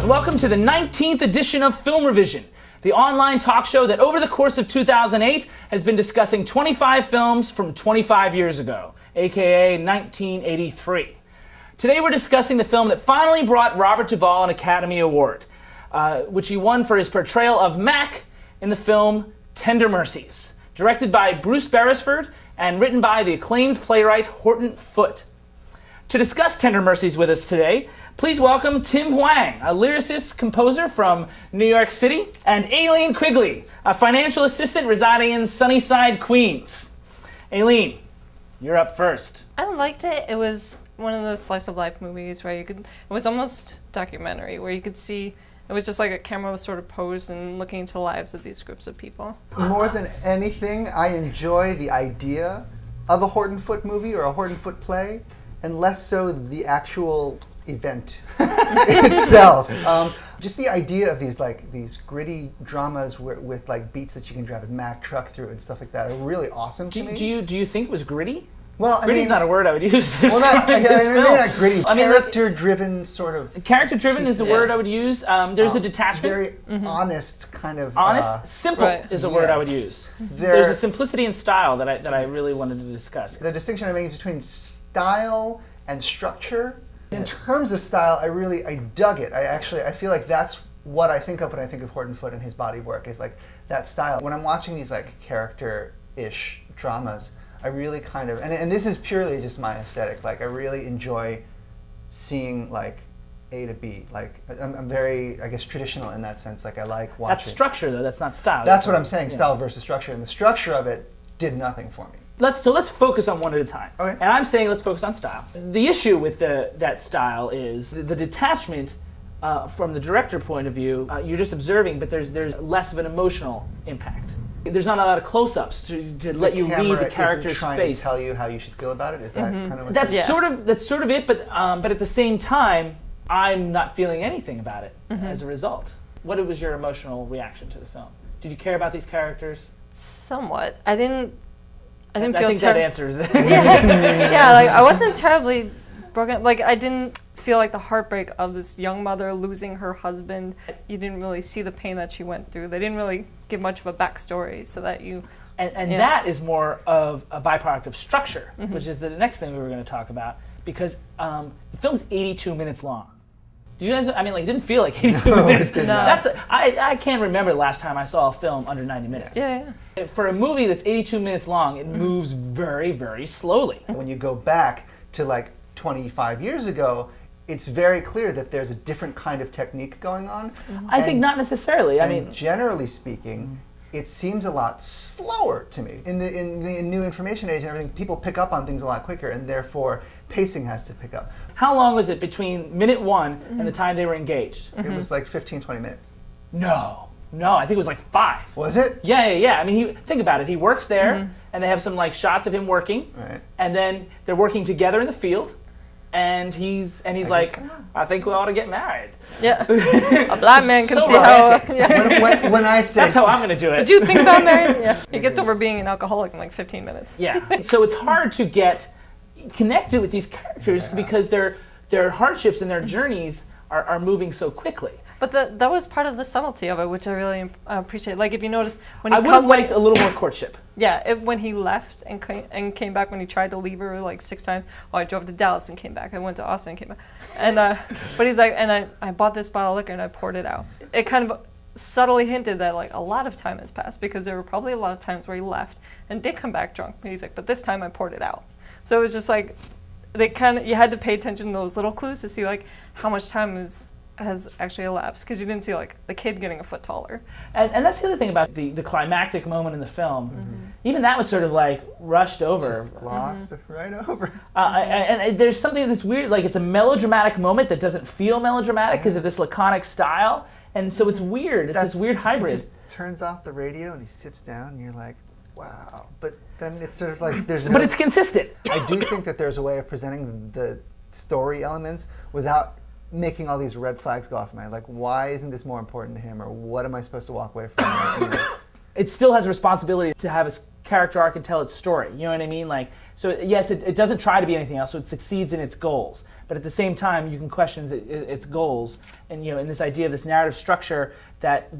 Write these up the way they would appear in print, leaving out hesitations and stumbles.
and welcome to the 19th edition of Film ReVision, the online talk show that over the course of 2008 has been discussing 25 films from 25 years ago, aka 1983. Today we're discussing the film that finally brought Robert Duvall an Academy Award, which he won for his portrayal of Mac in the film Tender Mercies, directed by Bruce Beresford and written by the acclaimed playwright Horton Foote. To discuss Tender Mercies with us today, please welcome Tim Huang, a lyricist composer from New York City, and Aileen Quigley, a financial assistant residing in Sunnyside, Queens. Aileen, you're up first. I liked it. It was one of those slice of life movies where it was almost documentary, where you could see, it was just like a camera was sort of posed and looking into the lives of these groups of people. More than anything, I enjoy the idea of a Horton Foote movie or a Horton Foote play, and less so the actual event itself. Just the idea of these gritty dramas with like beats that you can drive a Mack truck through and stuff like that are really awesome to me. Do you think it was gritty? Well, gritty's not a word I would use to describe this film. Not gritty. Character-driven sort of. Character-driven is the word I would use. There's a detachment. Very honest kind of. Honest, simple is a word I would use. There's a simplicity in style that I really wanted to discuss. The distinction I'm making between style and structure. In terms of style, I dug it. I feel like that's what I think of when I think of Horton Foote and his body work, is like that style. When I'm watching these like character-ish dramas, I really kind of, and this is purely just my aesthetic, like I really enjoy seeing like A to B. Like I'm very, I guess, traditional in that sense. Like I like watching. That's structure though, that's not style. That's what I'm saying, style versus structure. And the structure of it did nothing for me. Let's focus on one at a time. Okay. And I'm saying let's focus on style. The issue with that style is the detachment from the director point of view. You're just observing, but there's less of an emotional impact. There's not a lot of close-ups to let you read the character's trying face. To tell you how you should feel about it. Is that kind of what that's sort of it? But at the same time, I'm not feeling anything about it as a result. What was your emotional reaction to the film? Did you care about these characters? Somewhat. I think that answers it. Yeah, like I wasn't terribly broken. Like I didn't feel like the heartbreak of this young mother losing her husband. You didn't really see the pain that she went through. They didn't really give much of a backstory so that you... And that is more of a byproduct of structure, which is the next thing we were going to talk about, because the film's 82 minutes long. Do you guys, it didn't feel like 82 minutes. No. I can't remember the last time I saw a film under 90 minutes. Yeah. For a movie that's 82 minutes long, it moves very, very slowly. When you go back to like 25 years ago, it's very clear that there's a different kind of technique going on. I think not necessarily. Generally speaking, it seems a lot slower to me. In the new information age and everything, people pick up on things a lot quicker, and therefore pacing has to pick up. How long was it between minute one and the time they were engaged? It was like 15, 20 minutes. No, I think it was like 5. Was it? Yeah. Think about it. He works there, and they have some like shots of him working, and then they're working together in the field. And he's like, I think we ought to get married. Yeah, a black man can so see how. When I say that's how I'm going to do it. Did you think about marrying? Yeah, he gets over being an alcoholic in like 15 minutes. Yeah, so it's hard to get connected with these characters because their hardships and their journeys are moving so quickly. But that was part of the subtlety of it, which I really appreciate. Like if you notice, when I would have liked a little more courtship. Yeah, when he left and came back, when he tried to leave her like 6 times. Well, I drove to Dallas and came back. I went to Austin and came back. And but he's like, and I bought this bottle of liquor and I poured it out. It kind of subtly hinted that like a lot of time has passed, because there were probably a lot of times where he left and did come back drunk. And he's like, but this time I poured it out. So it was just like you had to pay attention to those little clues to see like how much time has actually elapsed, because you didn't see like the kid getting a foot taller. And that's the other thing about the climactic moment in the film. Even that was sort of like rushed over. Just glossed right over. And there's something that's weird, like it's a melodramatic moment that doesn't feel melodramatic because of this laconic style. And so it's weird. It's this weird hybrid. He just turns off the radio and he sits down and you're like, wow. But then it's sort of like there's no... But it's consistent. I do think that there's a way of presenting the story elements without making all these red flags go off in my head. Like, why isn't this more important to him? Or what am I supposed to walk away from? it still has a responsibility to have its character arc and tell its story. You know what I mean? Like, so yes, it doesn't try to be anything else, so it succeeds in its goals. But at the same time, you can question its goals, and in this idea of this narrative structure that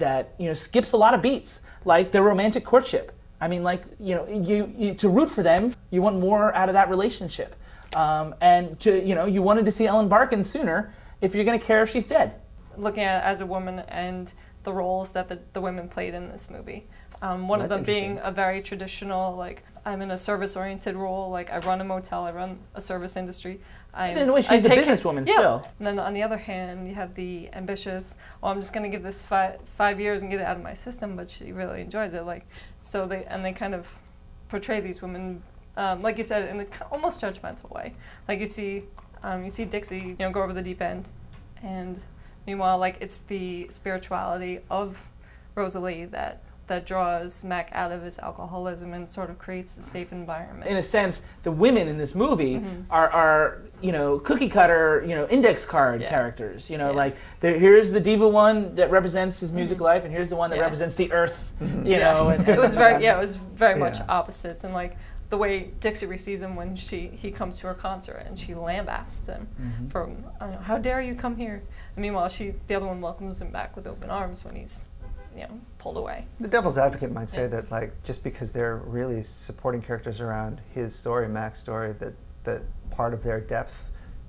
skips a lot of beats, like their romantic courtship. I mean, like you to root for them, you want more out of that relationship, and you wanted to see Ellen Barkin sooner if you're going to care if she's dead. Looking at it as a woman and the roles that the women played in this movie. One of them being a very traditional, like, I'm in a service-oriented role, like I run a motel, I run a service industry. In a way, she's a businesswoman still. And then on the other hand, you have the ambitious, I'm just going to give this 5 years and get it out of my system, but she really enjoys it. Like, so they kind of portray these women, like you said, in an almost judgmental way. Like you see Dixie, go over the deep end, and meanwhile, like, it's the spirituality of Rosalie that draws Mac out of his alcoholism and sort of creates a safe environment. In a sense, the women in this movie are cookie cutter, index card characters. Like here's the diva one that represents his music life, and here's the one that represents the earth. And it was very much opposites, and like the way Dixie receives him when he comes to her concert and she lambasts him for how dare you come here. And meanwhile, the other one welcomes him back with open arms when he's pulled away. The devil's advocate might say that, like, just because they're really supporting characters around his story, Mac's story, that part of their depth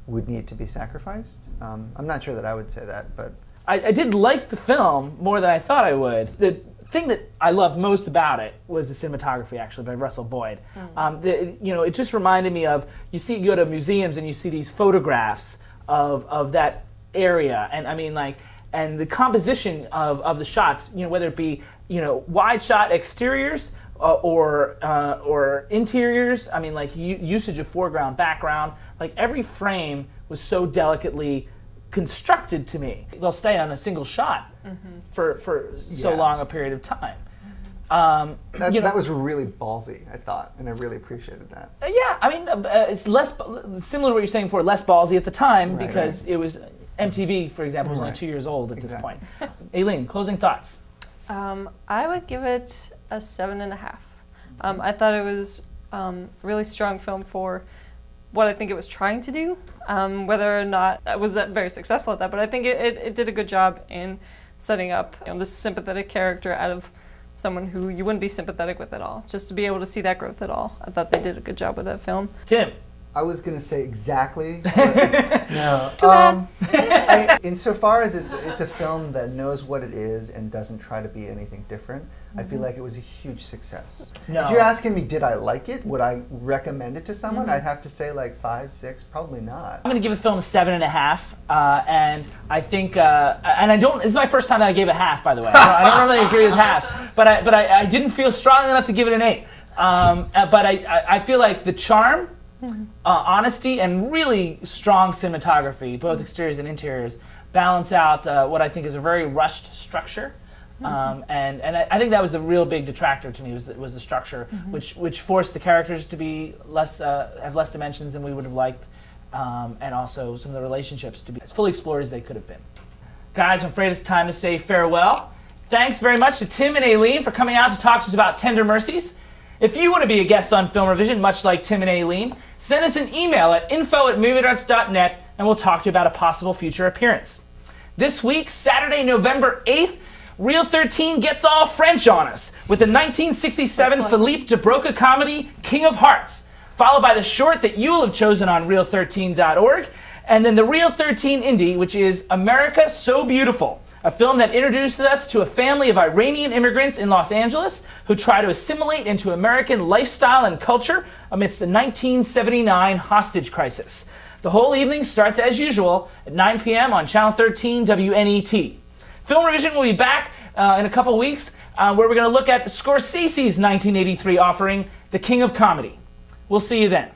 would need to be sacrificed. I'm not sure that I would say that, but I did like the film more than I thought I would. The thing that I loved most about it was the cinematography, actually, by Russell Boyd. It just reminded me of, you go to museums and you see these photographs of that area, and I mean, like, and the composition of the shots, whether it be wide shot exteriors or interiors. I mean, like usage of foreground, background. Like every frame was so delicately constructed to me. They'll stay on a single shot for so long a period of time. That was really ballsy, I thought, and I really appreciated that. Yeah, I mean, it's less similar to what you're saying before, less ballsy at the time because it was. MTV, for example, was only 2 years old at this point. Aileen, closing thoughts? I would give it a 7.5. I thought it was a really strong film for what I think it was trying to do. Whether or not I was very successful at that, but I think it did a good job in setting up this sympathetic character out of someone who you wouldn't be sympathetic with at all. Just to be able to see that growth at all. I thought they did a good job with that film. Tim? I was going to say exactly. No. Too bad. Insofar as it's a film that knows what it is and doesn't try to be anything different, I feel like it was a huge success. No. If you're asking me, did I like it? Would I recommend it to someone? I'd have to say like 5, 6, probably not. I'm going to give the film a 7.5, and I think, and I don't. This is my first time that I gave a half, by the way. I don't really agree with halves, but I didn't feel strong enough to give it an 8. But I feel like the charm. Honesty and really strong cinematography, both exteriors and interiors, balance out what I think is a very rushed structure. And I think that was the real big detractor to me was the structure, which forced the characters to be have less dimensions than we would have liked, and also some of the relationships to be as fully explored as they could have been. Guys, I'm afraid it's time to say farewell. Thanks very much to Tim and Aileen for coming out to talk to us about Tender Mercies. If you want to be a guest on Film ReVision, much like Tim and Aileen, send us an email at info@myriadarts.net and we'll talk to you about a possible future appearance. This week, Saturday, November 8th, Reel 13 gets all French on us with the 1967 Philippe de Broca comedy King of Hearts, followed by the short that you will have chosen on reel13.org, and then the Reel 13 indie, which is America So Beautiful, a film that introduces us to a family of Iranian immigrants in Los Angeles who try to assimilate into American lifestyle and culture amidst the 1979 hostage crisis. The whole evening starts as usual at 9 p.m. on Channel 13 WNET. Film ReVision will be back in a couple weeks where we're going to look at Scorsese's 1983 offering, The King of Comedy. We'll see you then.